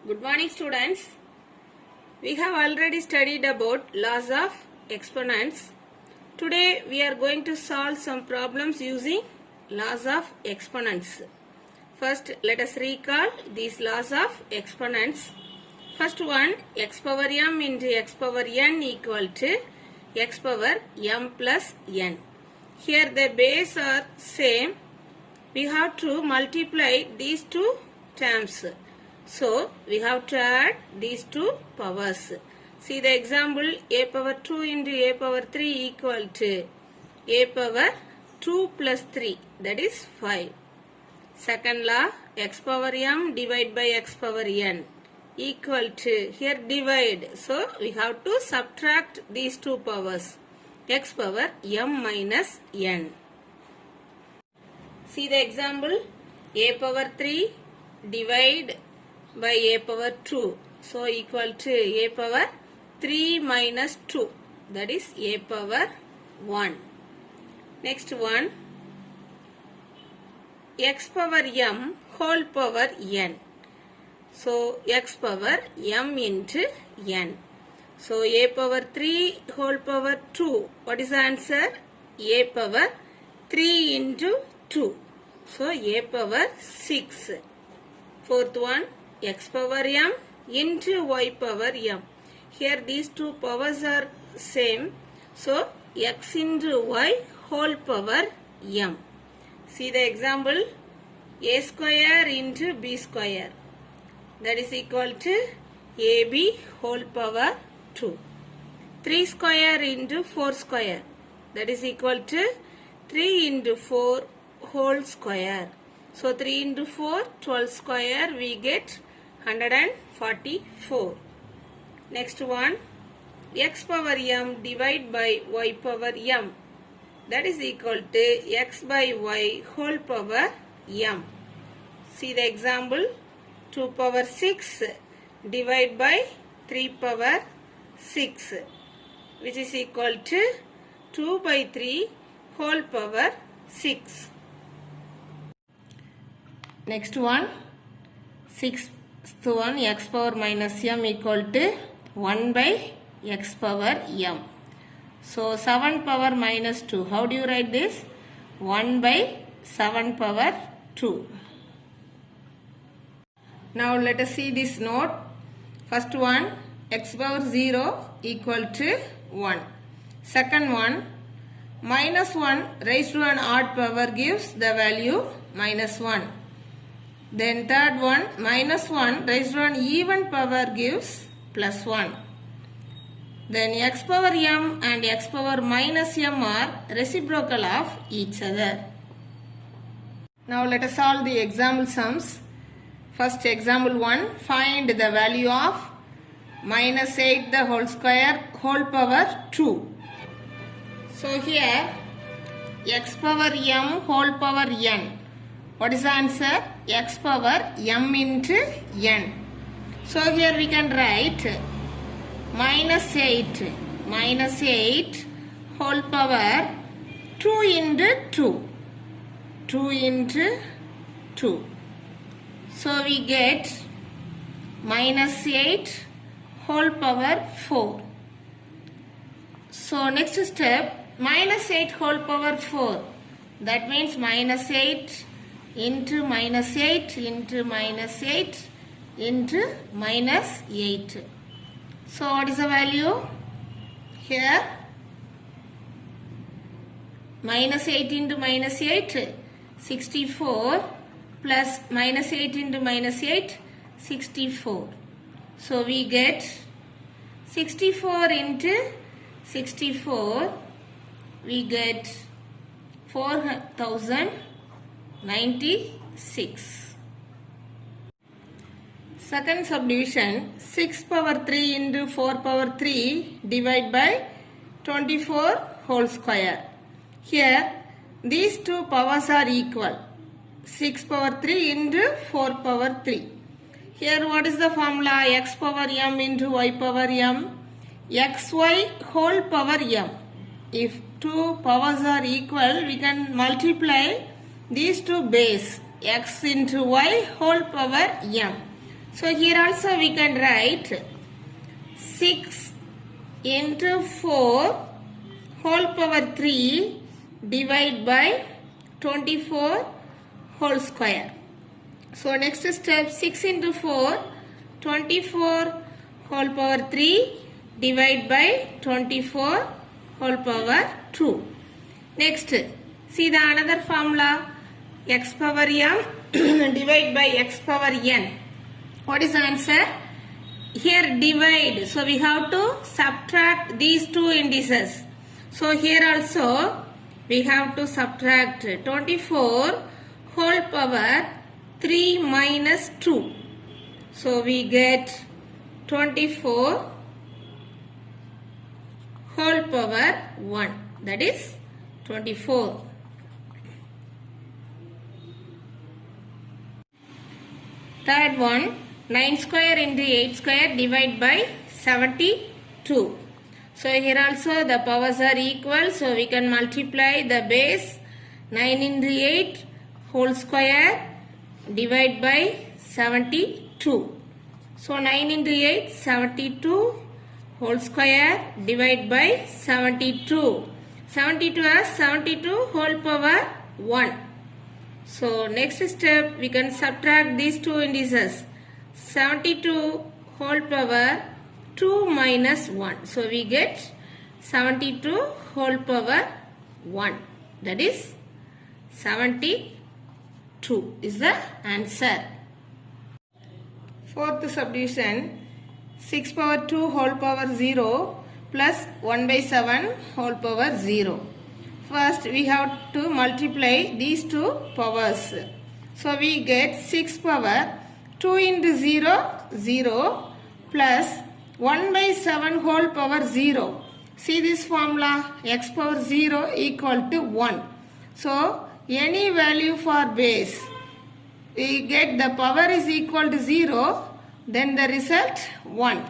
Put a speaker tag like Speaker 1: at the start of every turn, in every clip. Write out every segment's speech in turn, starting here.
Speaker 1: Good morning, students. We have already studied about laws of exponents. Today we are going to solve some problems using laws of exponents. First, let us recall these laws of exponents. First one, x power m into x power n equal to x power m plus n. Here the base are same. We have to multiply these two terms. So, we have to add these two powers. See the example, a power 2 into a power 3 equal to a power 2 plus 3, that is 5. Second law, x power m divided by x power n equal to, here divide, so we have to subtract these two powers, x power m minus n. See the example, a power 3 divide by a power 2, so equal to a power 3 minus 2, that is a power 1. Next one, x power m whole power n, so x power m into n. So a power 3 whole power 2, what is the answer? A power 3 into 2, so a power 6. Fourth one, x power m into y power m. Here these two powers are same, so x into y whole power m. See the example, a square into b square, that is equal to ab whole power 2. 3 square into 4 square, that is equal to 3 into 4 whole square. So 3 into 4, 12 square, we get 144. Next one, x power m divided by y power m, that is equal to x by y whole power m. See the example, 2 power 6 divided by 3 power 6, which is equal to 2 by 3 whole power 6. Next one, sixth one, x power minus m equal to 1 by x power m. So 7 power minus 2, how do you write this? 1 by 7 power 2. Now let us see this note. First one, x power 0 equal to 1. Second one, minus 1 raised to an odd power gives the value minus 1. Then third one, minus 1 raised to an even power gives plus 1. Then x power m and x power minus m are reciprocal of each other. Now let us solve the example sums. First example 1, find the value of minus 8 the whole square whole power 2. So here x power m whole power n. What is the answer? X power m into n. So here we can write minus 8 whole power 2 into 2. 2 into 2. So we get minus 8 whole power 4. So next step, minus 8 whole power 4. That means minus 8 into minus 8 into minus 8 into minus 8. So what is the value? Here minus 8 into minus 8, 64, plus minus 8 into minus 8, 64. So we get 64 into 64, we get 4096. Second subdivision, 6 power 3 into 4 power 3 divided by 24 whole square. Here these two powers are equal, 6 power 3 into 4 power 3. Here what is the formula? X power m into y power m, xy whole power m. If two powers are equal, we can multiply these two base, x into y whole power m. So here also we can write 6 into 4 whole power 3 divided by 24 whole square. So next step, 6 into 4, 24 whole power 3 divided by 24 whole power 2. Next, see the another formula, x power m divided by x power n. What is the answer? Here divide, so we have to subtract these two indices. So here also we have to subtract 24 whole power 3 minus 2. So we get 24 whole power 1, that is 24. Third one, 9 square into 8 square divided by 72. So here also the powers are equal, so we can multiply the base 9 into 8 whole square divided by 72. So 9 into 8, 72 whole square divided by 72. 72 as 72 whole power 1. So next step, we can subtract these two indices. 72 whole power 2 minus 1. So we get 72 whole power 1. That is 72 is the answer. Fourth subdivision, 6 power 2 whole power 0 plus 1 by 7 whole power 0. First we have to multiply these two powers. So we get 6 power 2 into 0, 0 plus 1 by 7 whole power 0. See this formula, x power 0 equal to 1. So any value for base, we get the power is equal to 0, then the result 1.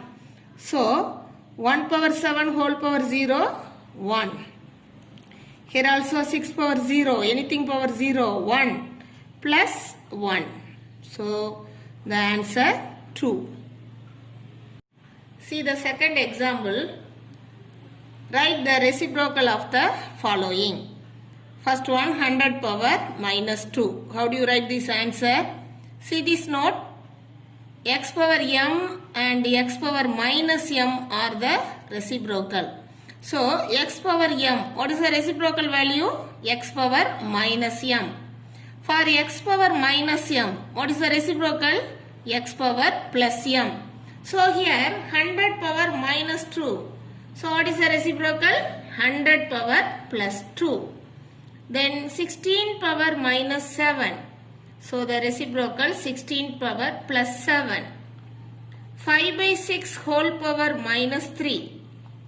Speaker 1: So 1 power 7 whole power 0, 1. Here also 6 power 0, anything power 0, 1 plus 1. So the answer 2. See the second example. Write the reciprocal of the following. First one, 100 power minus 2. How do you write this answer? See this note. X power m and x power minus m are the reciprocal. So x power m, what is the reciprocal value? X power minus m. For x power minus m, what is the reciprocal? X power plus m. So here 100 power minus 2. So what is the reciprocal? 100 power plus 2. Then 16 power minus 7. So the reciprocal 16 power plus 7. 5 by 6 whole power minus 3.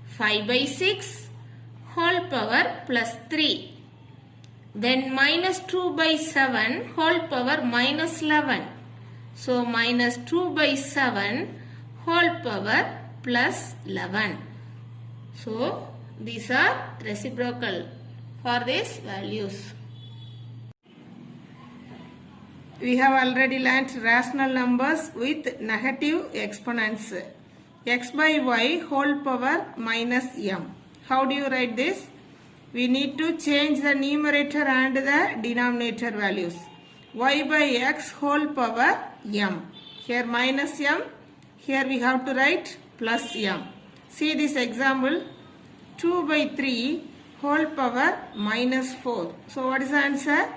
Speaker 1: 5 by 6 whole power plus 3. Then minus 2 by 7 whole power minus 11. So minus 2 by 7 whole power plus 11. So these are reciprocal for these values. We have already learnt rational numbers with negative exponents. X by y whole power minus m. How do you write this? We need to change the numerator and the denominator values. Y by x whole power m. Here minus m. Here we have to write plus m. See this example. 2 by 3 whole power minus 4. So what is the answer?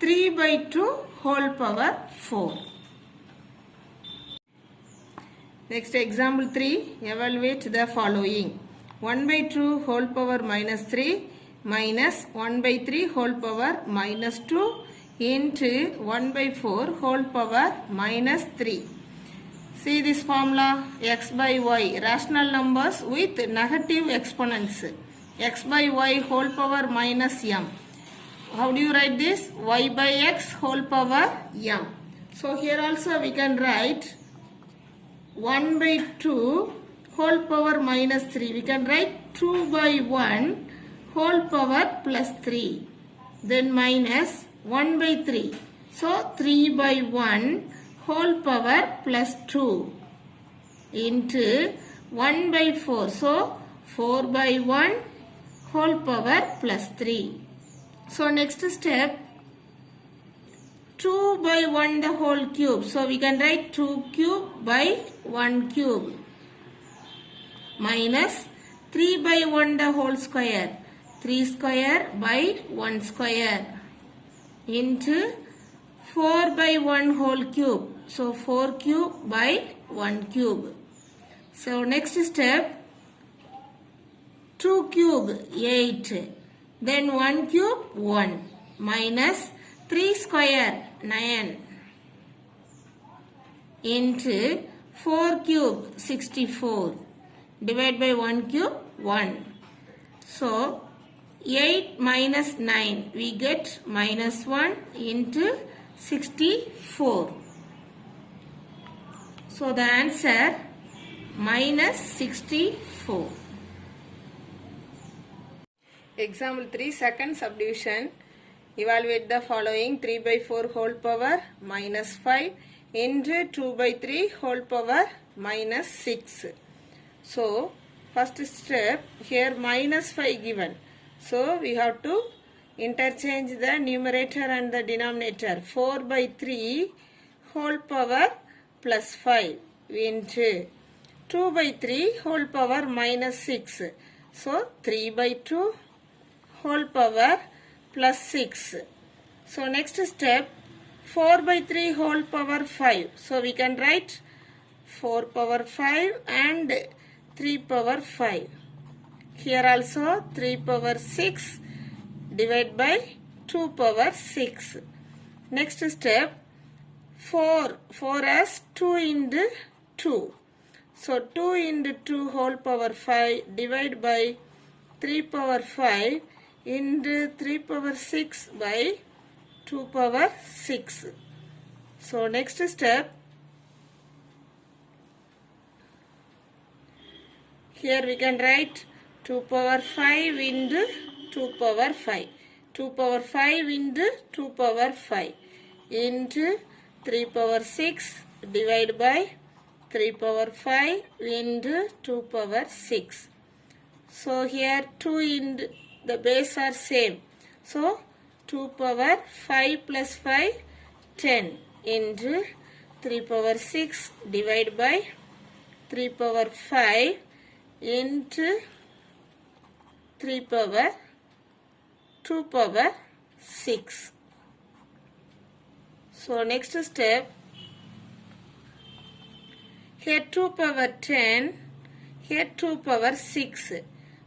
Speaker 1: 3 by 2 whole power 4. Next example 3. Evaluate the following. 1 by 2 whole power minus 3 minus 1 by 3 whole power minus 2 into 1 by 4 whole power minus 3. See this formula, x by y, rational numbers with negative exponents. X by y whole power minus m. How do you write this? Y by x whole power m. So here also we can write 1 by 2 whole power minus 3. We can write 2 by 1 whole power plus 3. Then minus 1 by 3. So 3 by 1 whole power plus 2 into 1 by 4. So 4 by 1 whole power plus 3. So next step, 2 by 1 the whole cube. So we can write 2 cube by 1 cube minus 3 by 1 the whole square. 3 square by 1 square into 4 by 1 whole cube. So 4 cube by 1 cube. So next step, 2 cube 8. Then 1 cube 1 minus 3 square 9 into 4 cube 64. Divide by 1 cube 1. So 8 minus 9 we get minus 1 into 64. So the answer minus 64. Example 3, second subdivision. Evaluate the following: 3 by 4 whole power minus 5 into 2 by 3 whole power minus 6. So first step, here minus 5 given. So we have to interchange the numerator and the denominator. 4 by 3 whole power plus 5 into 2 by 3 whole power minus 6. So 3 by 2 whole power plus 6. So next step, 4 by 3 whole power 5. So we can write 4 power 5 and 3 power 5. Here also 3 power 6 divided by 2 power 6. Next step, 4 as 2 into 2. So 2 into 2 whole power 5 divided by 3 power 5 into 3 power 6 by 2 power 6. So next step, here we can write 2 power 5 into 2 power 5. 2 power 5 into 2 power 5 into 3 power 6 divided by 3 power 5 into 2 power 6. So here 2 into the base are same. So 2 power 5 plus 5 10 into 3 power 6 divided by 3 power 5 into 3 power 2 power 6. So next step, here 2 power 10, here 2 power 6.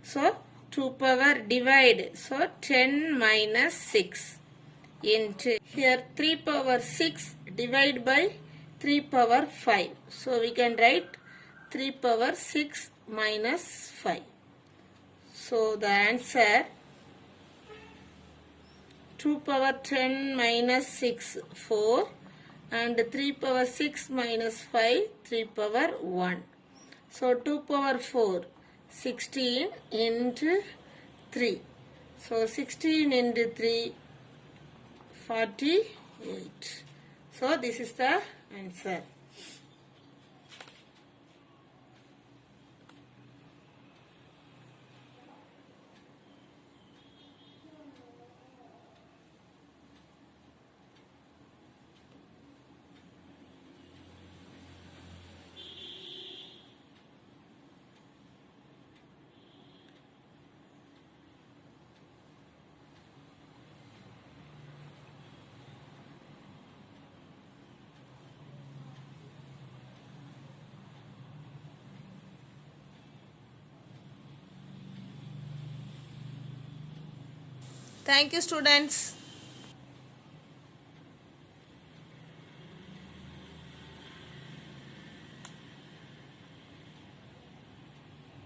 Speaker 1: So 2 power divide, so 10 minus 6 into here 3 power 6 divide by 3 power 5. So we can write 3 power 6 minus 5. So the answer 2 power 10 minus 6 4 and 3 power 6 minus 5 3 power 1. So 2 power 4 16 into 3. So 16 into 3 48. So this is the answer. Thank you, students.